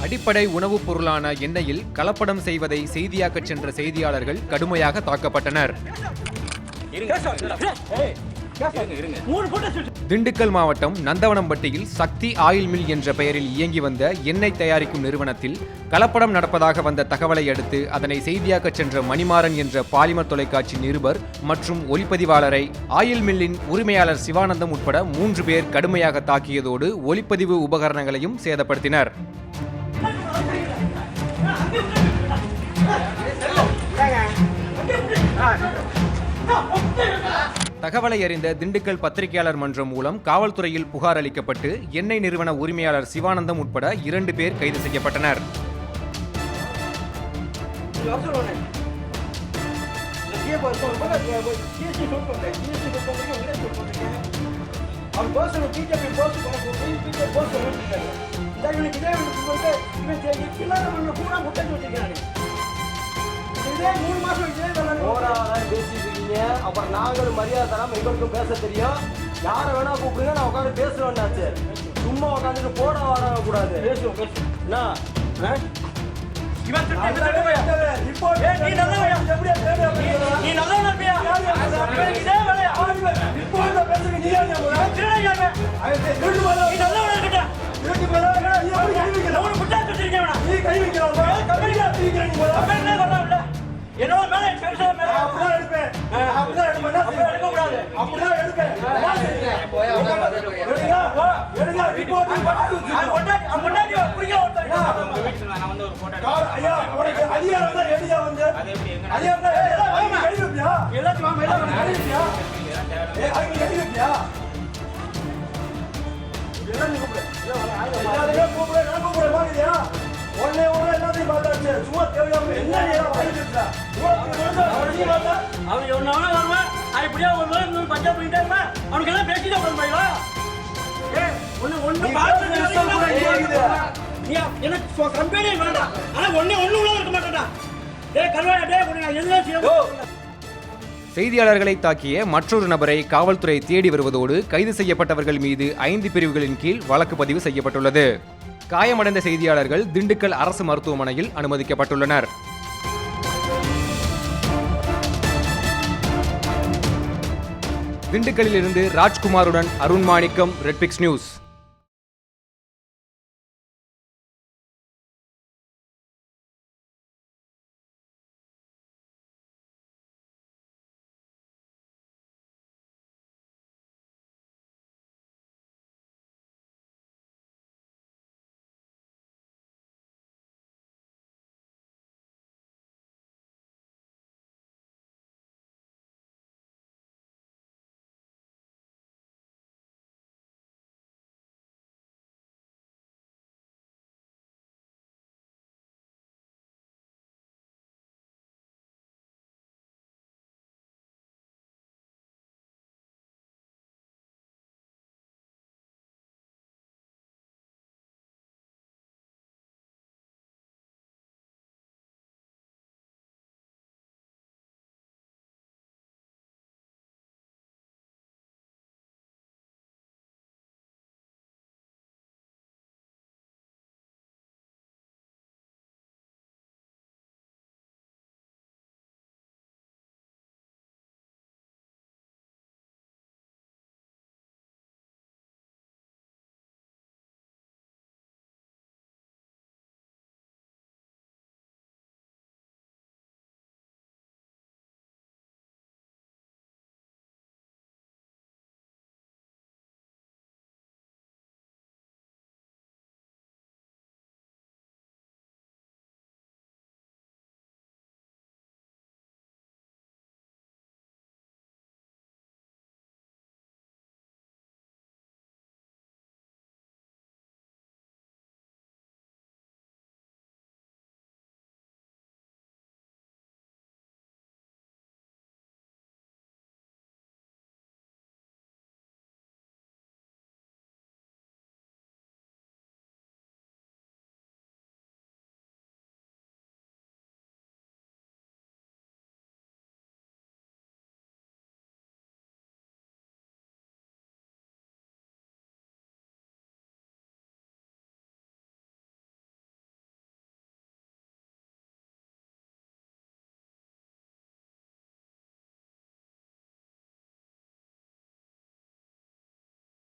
அடிப்படை உணவுப் பொருளான எண்ணெயில் கலப்படம் செய்வதை செய்தியாக்கச் சென்ற செய்தியாளர்கள் கடுமையாக தாக்கப்பட்டனர். திண்டுக்கல் மாவட்டம் நந்தவனம்பட்டியில் சக்தி ஆயில் மில் என்ற பெயரில் இயங்கி வந்த எண்ணெய் தயாரிக்கும் நிறுவனத்தில் கலப்படம் நடப்பதாக வந்த தகவலை அடுத்து அதனை செய்தியாக்கச் சென்ற மணிமாறன் என்ற பாலிமர் தொலைக்காட்சி நிருபர் மற்றும் ஒளிப்பதிவாளரை ஆயில் மில்லின் உரிமையாளர் சிவானந்தம் உட்பட 3 பேர் கடுமையாக தாக்கியதோடு ஒளிப்பதிவு உபகரணங்களையும் சேதப்படுத்தினர். தகவலை அறிந்த திண்டுக்கல் பத்திரிகையாளர் மன்றம் மூலம் காவல்துறையில் புகார் அளிக்கப்பட்டு எண்ணெய் நிறுவன உரிமையாளர் சிவானந்தம் உட்பட 2 பேர் கைது செய்யப்பட்டனர். அப்புறம் நாங்களும் மரியாதை தராம எங்களுக்கும் பேச தெரியும். யாரை வேணா கூப்பிடுங்க, நான் உட்காந்து பேசுறோம்னாச்சு. சும்மா உட்காந்துட்டு போட வர கூடாது. செய்தியாளர்களை தாக்கிய மற்றொரு நபரை காவல்துறை தேடி வருவதோடு கைது செய்யப்பட்டவர்கள் மீது 5 பிரிவுகளின் கீழ் வழக்கு பதிவு செய்யப்பட்டுள்ளது. காயமடைந்த செய்தியாளர்கள் திண்டுக்கல் அரசு மருத்துவமனையில் அனுமதிக்கப்பட்டுள்ளனர். திண்டுக்கல்லில் இருந்து ராஜ்குமாருடன் அருண் மாணிக்கம், ரெட்பிக்ஸ் நியூஸ்.